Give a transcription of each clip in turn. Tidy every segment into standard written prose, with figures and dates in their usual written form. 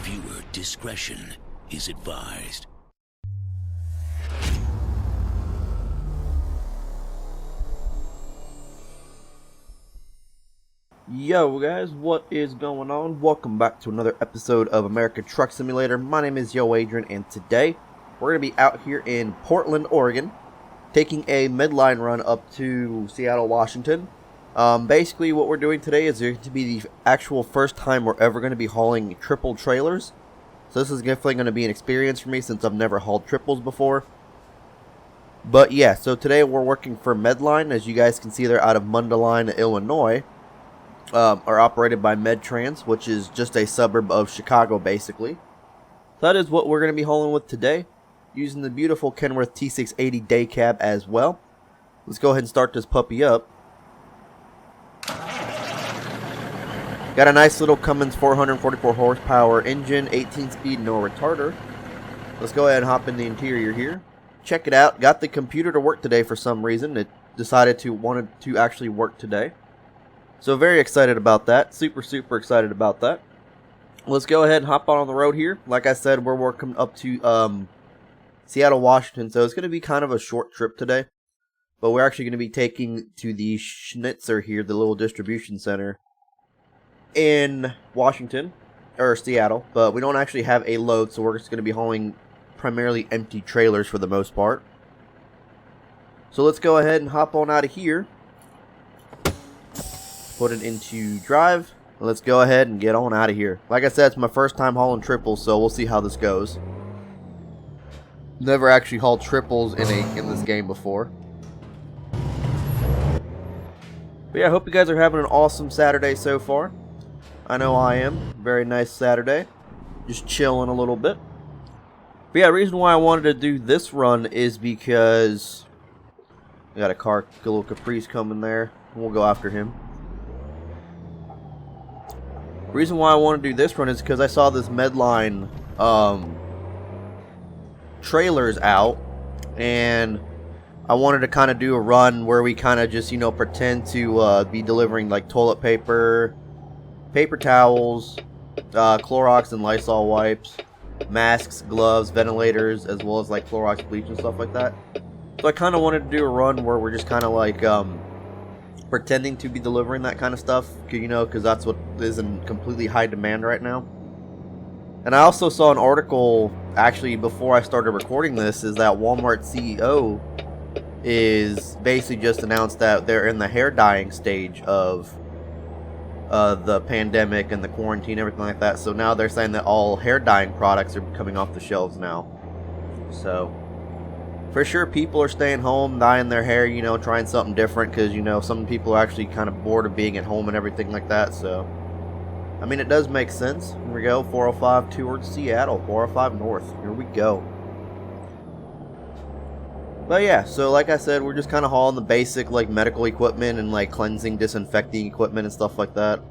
Viewer discretion is advised. Yo guys, what is going on? Welcome back to another episode of American Truck Simulator. My name is YoAdrian, and today we're going to be out here in Portland, Oregon, taking a Medline run up to Seattle, Washington. Basically what we're doing today is going to be the actual first time we're ever going to be hauling triple trailers. So this is definitely going to be an experience for me since I've never hauled triples before. But yeah, so today we're working for Medline. As you guys can see, they're out of Mundelein, Illinois. Are operated by Medtrans, which is just a suburb of Chicago, basically. So that is what we're going to be hauling with today, using the beautiful Kenworth T680 day cab as well. Let's go ahead and start this puppy up. Got a nice little Cummins 444 horsepower engine, 18-speed, no retarder. Let's go ahead and hop in the interior here. Check it out. Got the computer to work today for some reason. It decided to wanted to actually work today. So very excited about that. Super excited about that. Let's go ahead and hop on the road here. Like I said, we're working up to Seattle, Washington. So it's going to be kind of a short trip today. But we're actually going to be taking to the Schnitzer here, the little distribution center in Washington, or Seattle. But we don't actually have a load, so we're just going to be hauling primarily empty trailers for the most part. So let's go ahead and hop on out of here. Put it into drive. Let's go ahead and get on out of here. Like I said, it's my first time hauling triples, so we'll see how this goes. Never actually hauled triples in this game before. But yeah, I hope you guys are having an awesome Saturday so far. I know I am. Very nice Saturday. Just chilling a little bit. But yeah, the reason why I wanted to do this run is because we got a little Caprice coming there. We'll go after him. The reason why I want to do this run is because I saw this Medline trailers out, and I wanted to kind of do a run where we kind of just, pretend to be delivering like toilet paper, paper towels, Clorox and Lysol wipes, masks, gloves, ventilators, as well as like Clorox bleach and stuff like that. So I kind of wanted to do a run where we're just kind of like pretending to be delivering that kind of stuff, because that's what is in completely high demand right now. And I also saw an article, actually, before I started recording this, is that Walmart CEO is basically just announced that they're in the hair dyeing stage of the pandemic and the quarantine, everything like that. So now they're saying that all hair dyeing products are coming off the shelves now. So for sure, people are staying home, dyeing their hair, trying something different, because, some people are actually kind of bored of being at home and everything like that, so, I mean, it does make sense. Here we go, 405 towards Seattle, 405 north, here we go. But yeah, so like I said, we're just kind of hauling the basic, like, medical equipment and, like, cleansing, disinfecting equipment and stuff like that.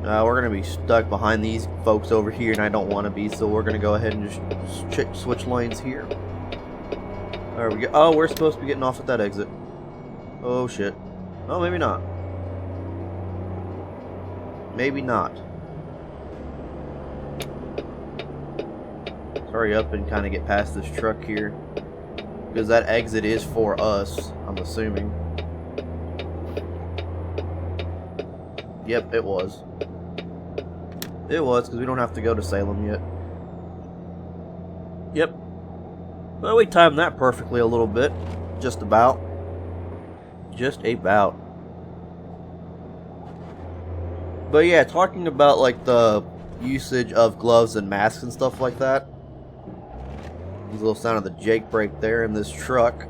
We're going to be stuck behind these folks over here, and I don't want to be, so we're going to go ahead and just switch lanes here. There we go. Oh, we're supposed to be getting off at that exit. Oh, shit. Oh, maybe not. Maybe not. Let's hurry up and kind of get past this truck here, because that exit is for us, I'm assuming. Yep, it was. It was, because we don't have to go to Salem yet. Yep. Well, we timed that perfectly a little bit. Just about. Just about. But yeah, talking about like the usage of gloves and masks and stuff like that. There's a little sound of the Jake brake there in this truck.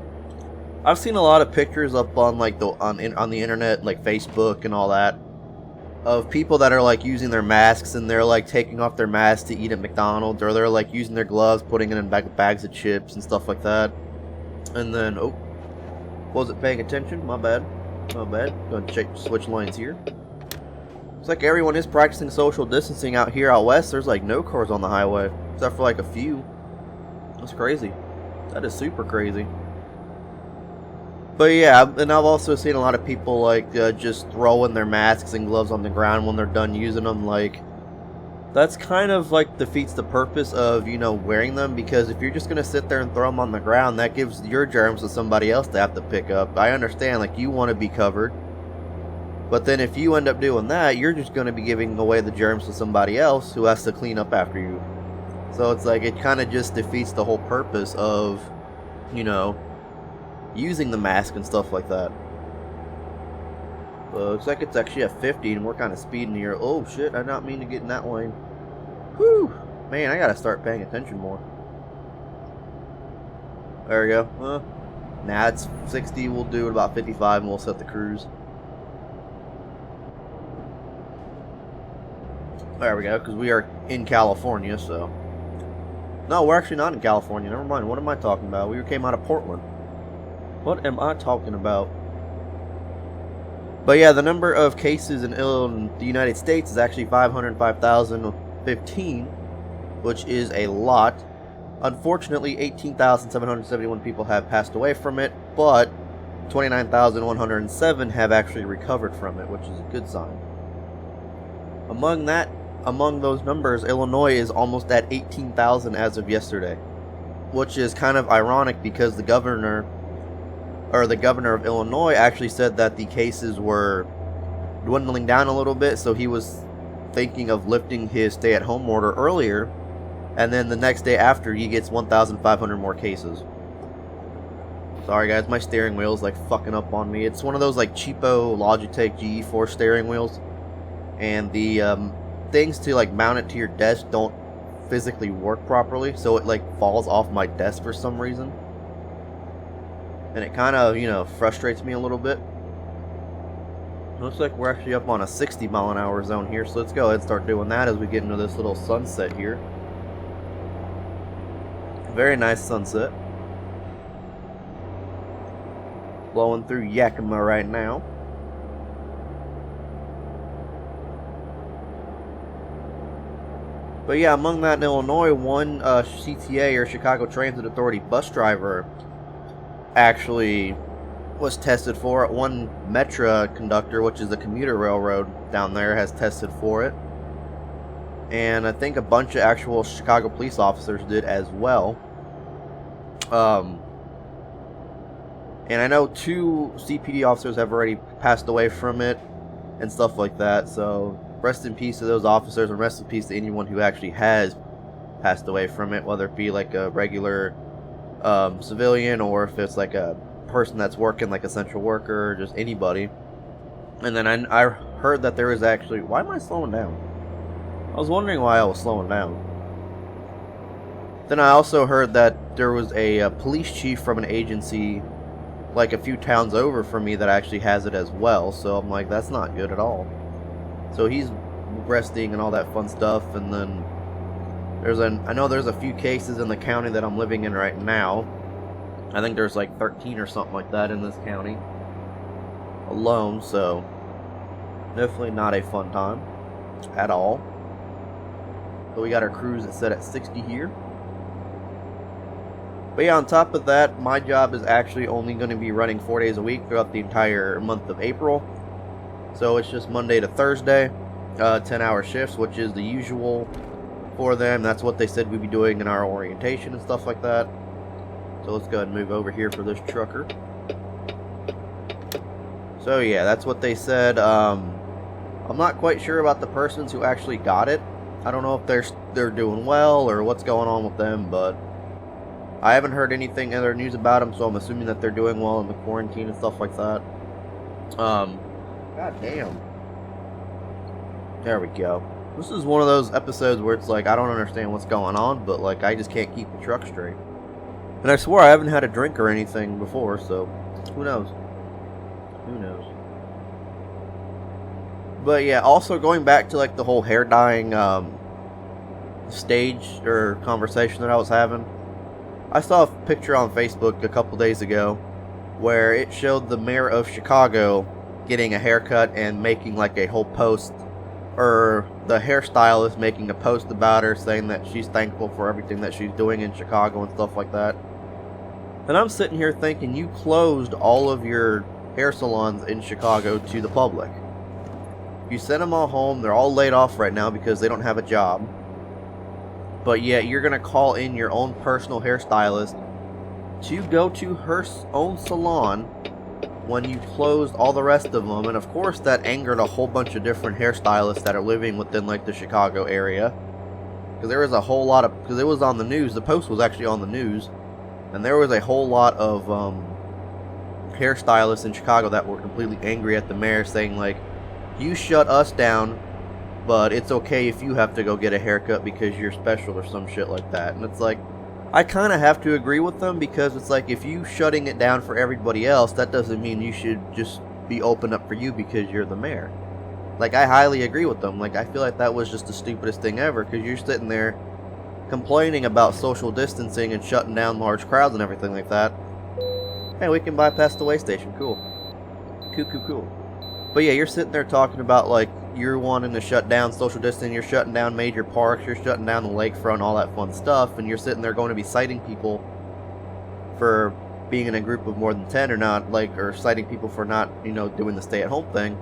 I've seen a lot of pictures up on like on the internet, like Facebook and all that, of people that are like using their masks, and they're like taking off their masks to eat at McDonald's, or they're like using their gloves, putting it in bags of chips and stuff like that. And then, oh, wasn't paying attention, my bad. Gonna switch lanes here. Looks like everyone is practicing social distancing out here out west. There's like no cars on the highway, except for like a few. That's crazy. That is super crazy. But yeah, and I've also seen a lot of people like just throwing their masks and gloves on the ground when they're done using them. Like, that's kind of like defeats the purpose of, you know, wearing them, because if you're just going to sit there and throw them on the ground, that gives your germs to somebody else to have to pick up. I understand, like, you want to be covered, but then if you end up doing that, you're just going to be giving away the germs to somebody else who has to clean up after you. So it's like, it kind of just defeats the whole purpose of, you know, using the mask and stuff like that. Looks like it's actually at 50 and we're kind of speeding here. Oh shit, I did not mean to get in that lane. Whew, man, I gotta start paying attention more. There we go. Nah, it's 60, we'll do it about 55 and we'll set the cruise. There we go, because we are in California, so. No, we're actually not in California, never mind. What am I talking about? We came out of Portland. What am I talking about? But yeah, the number of cases in the United States is actually 505,015, which is a lot. Unfortunately, 18,771 people have passed away from it, but 29,107 have actually recovered from it, which is a good sign. Among those numbers, Illinois is almost at 18,000 as of yesterday, which is kind of ironic because the governor of Illinois actually said that the cases were dwindling down a little bit, so he was thinking of lifting his stay-at-home order earlier, and then the next day after he gets 1,500 more cases. Sorry guys, my steering wheel's like fucking up on me. It's one of those like cheapo Logitech GE4 steering wheels, and the things to like mount it to your desk don't physically work properly, so it like falls off my desk for some reason. And it kind of, you know, frustrates me a little bit. Looks like we're actually up on a 60 mile an hour zone here, so let's go ahead and start doing that as we get into this little sunset here. Very nice sunset. Blowing through Yakima right now. But yeah, among that in Illinois, one CTA or Chicago Transit Authority bus driver actually was tested for it. One Metra conductor, which is the commuter railroad down there, has tested for it. And I think a bunch of actual Chicago police officers did as well. And I know 2 CPD officers have already passed away from it and stuff like that. So rest in peace to those officers, and rest in peace to anyone who actually has passed away from it, whether it be like a regular civilian, or if it's like a person that's working like essential worker, or just anybody. And then I heard that there was actually, why am I slowing down? I was wondering why I was slowing down. Then I also heard that there was a police chief from an agency like a few towns over from me that actually has it as well, so I'm like, that's not good at all. So he's resting and all that fun stuff. And then I know there's a few cases in the county that I'm living in right now. I think there's like 13 or something like that in this county alone, so definitely not a fun time at all. So we got our cruise set at 60 here. But yeah, on top of that, my job is actually only going to be running 4 days a week throughout the entire month of April. So it's just Monday to Thursday, 10-hour shifts, which is the usual for them. That's what they said we'd be doing in our orientation and stuff like that. So let's go ahead and move over here for this trucker. So yeah, that's what they said. I'm not quite sure about the persons who actually got it. I don't know if they're doing well or what's going on with them, but I haven't heard anything other news about them, so I'm assuming that they're doing well in the quarantine and stuff like that. God damn. There we go. This is one of those episodes where it's like, I don't understand what's going on, but like, I just can't keep the truck straight. And I swear I haven't had a drink or anything before, so who knows? Who knows? But yeah, also going back to like the whole hair dyeing stage or conversation that I was having. I saw a picture on Facebook a couple days ago where it showed the mayor of Chicago getting a haircut and making like a whole post, or the hairstylist making a post about her saying that she's thankful for everything that she's doing in Chicago and stuff like that. And I'm sitting here thinking you closed all of your hair salons in Chicago to the public. You sent them all home. They're all laid off right now because they don't have a job. But yet you're going to call in your own personal hairstylist to go to her own salon when you closed all the rest of them. And of course that angered a whole bunch of different hairstylists that are living within like the Chicago area. Because there was a whole lot of, because it was on the news, the post was actually on the news. And there was a whole lot of hairstylists in Chicago that were completely angry at the mayor, saying like, you shut us down, but it's okay if you have to go get a haircut because you're special or some shit like that. And it's like, I kind of have to agree with them, because it's like, if you shutting it down for everybody else, that doesn't mean you should just be open up for you because you're the mayor. Like, I highly agree with them. Like, I feel like that was just the stupidest thing ever, because you're sitting there complaining about social distancing and shutting down large crowds and everything like that. Hey, we can bypass the way station. Cool. Cool. But yeah, you're sitting there talking about like you're wanting to shut down social distancing, you're shutting down major parks, you're shutting down the lakefront, all that fun stuff, and you're sitting there going to be citing people for being in a group of more than 10 or not, like, or citing people for not, you know, doing the stay-at-home thing.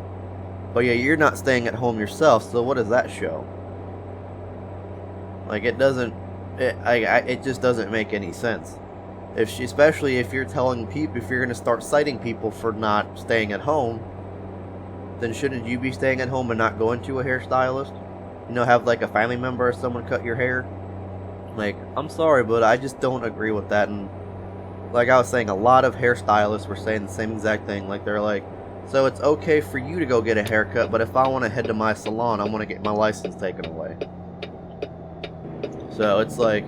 But yeah, you're not staying at home yourself, so what does that show? Like, it doesn't, it just doesn't make any sense. Especially if you're telling people, if you're going to start citing people for not staying at home, then shouldn't you be staying at home and not going to a hairstylist? You know, have like a family member or someone cut your hair? Like, I'm sorry, but I just don't agree with that. And like I was saying, a lot of hairstylists were saying the same exact thing. Like, they're like, so it's okay for you to go get a haircut, but if I want to head to my salon, I want to get my license taken away. So it's like,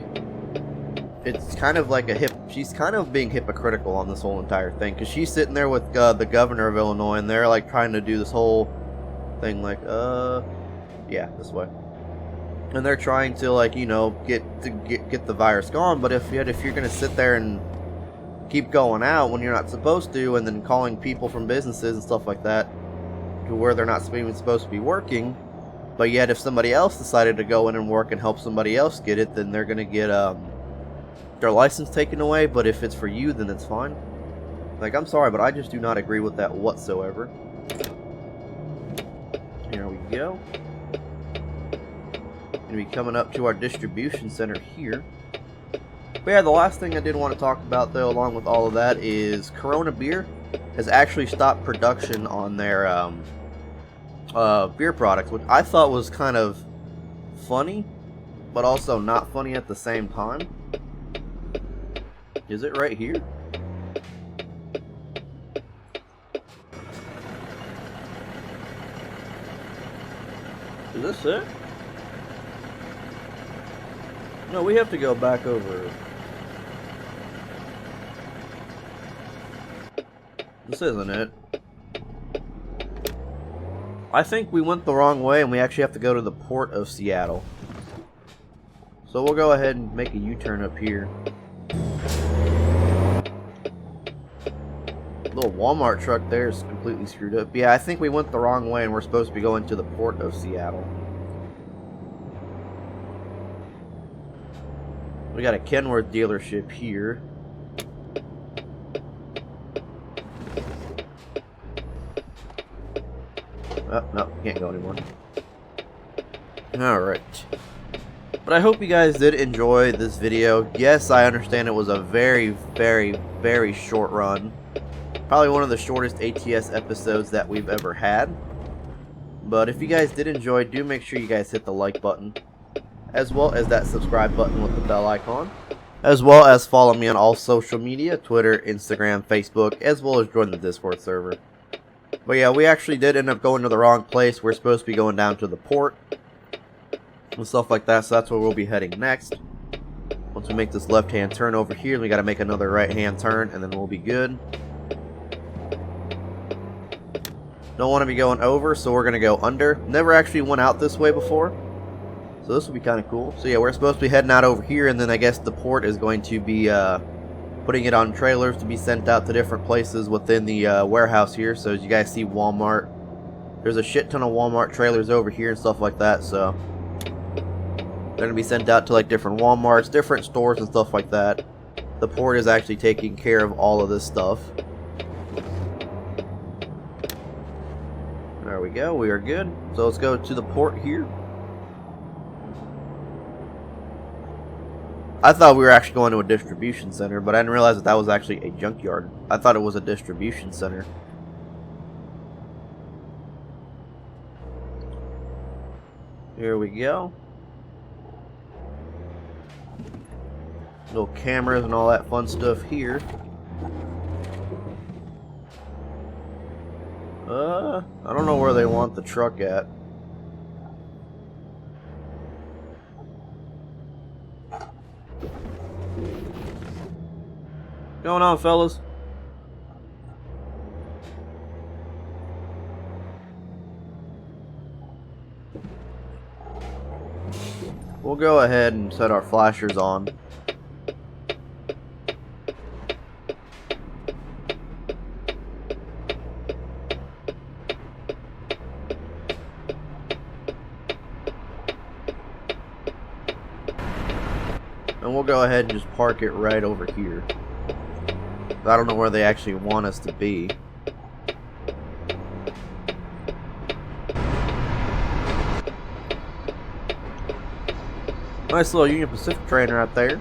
it's kind of like she's kind of being hypocritical on this whole entire thing, because she's sitting there with the governor of Illinois, and they're like trying to do this whole thing like, yeah, this way. And they're trying to, like, you know, get the virus gone. But if you're gonna sit there and keep going out when you're not supposed to, and then calling people from businesses and stuff like that to where they're not even supposed to be working, but yet if somebody else decided to go in and work and help somebody else get it, then they're gonna get their license taken away. But if it's for you, then it's fine. Like, I'm sorry, but I just do not agree with that whatsoever. Here we go. Gonna be coming up to our distribution center here. But yeah, the last thing I did want to talk about, though, along with all of that, is Corona Beer has actually stopped production on their beer products, which I thought was kind of funny, but also not funny at the same time. Is it right here? Is this it? No, we have to go back over. This isn't it. I think we went the wrong way and we actually have to go to the port of Seattle. So we'll go ahead and make a U-turn up here. Little Walmart truck there is completely screwed up. Yeah, I think we went the wrong way and we're supposed to be going to the port of Seattle. We got a Kenworth dealership here. Oh, no, can't go anymore. Alright. But I hope you guys did enjoy this video. Yes, I understand it was a very, very, very short run. Probably one of the shortest ATS episodes that we've ever had. But if you guys did enjoy, do make sure you guys hit the like button, as well as that subscribe button with the bell icon, as well as follow me on all social media, Twitter, Instagram, Facebook, as well as join the Discord server. But yeah, we actually did end up going to the wrong place. We're supposed to be going down to the port and stuff like that, so that's where we'll be heading next. Once we make this left-hand turn over here, we got to make another right-hand turn, and then we'll be good. Don't want to be going over, so we're going to go under. Never actually went out this way before, so this will be kind of cool. So yeah, we're supposed to be heading out over here, and then I guess the port is going to be putting it on trailers to be sent out to different places within the warehouse here. So as you guys see, Walmart, there's a shit ton of Walmart trailers over here and stuff like that, so they're going to be sent out to like different Walmarts, different stores and stuff like that. the port is actually taking care of all of this stuff. There we go, we are good. So let's go to the port here. I thought we were actually going to a distribution center, but I didn't realize that that was actually a junkyard. I thought it was a distribution center. Here we go. Little cameras and all that fun stuff here. I don't know where they want the truck at. What's going on, fellas? We'll go ahead and set our flashers on. And we'll go ahead and just park it right over here. I don't know where they actually want us to be. Nice little Union Pacific train right there.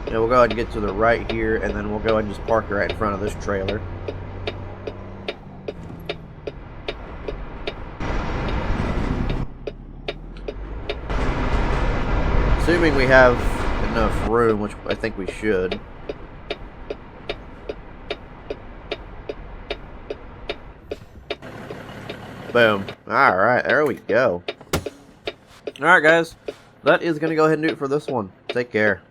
Yeah, we'll go ahead and get to the right here, and then we'll go ahead and just park right in front of this trailer. Assuming we have enough room, which I think we should. Boom. Alright, there we go. Alright guys, that is going to go ahead and do it for this one. Take care.